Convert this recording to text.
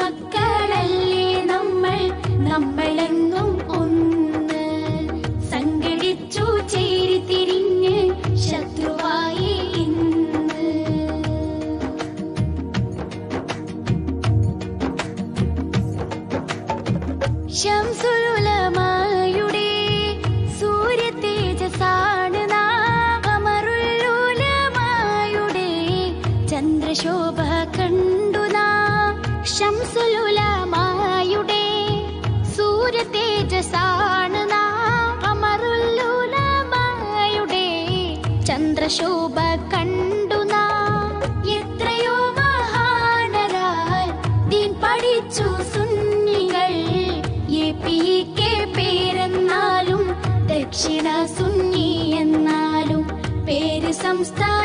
മക്കളല്ലേ നമ്മൾ, നമ്മളെന്നും ഒന്ന്. സംഘടിച്ചു ചേരിതിരിഞ്ഞ് ശത്രുവായി ഇന്ന്. ശംസുൽ ഉലമായുടെ സൂര്യ തേജസാണ് നാം. ഖമറുൽ ഉലമായുടെ ചന്ദ്രശോഭ കണ്ടു നാം. ശംസുൽ ഉലമായുടെ സൂര്യ തേജസാണ് നാം. ഖമറുൽ ഉലമായുടെ ചന്ദ്രശോഭ കണ്ടു നാം. എത്രയോ മഹാനരാൽ ദീൻ പഠിച്ചു സുന്നികൾ. APK പേരെന്നാലും ദക്ഷിണ സുന്നി എന്നാലും പേര് സംസ്ഥാന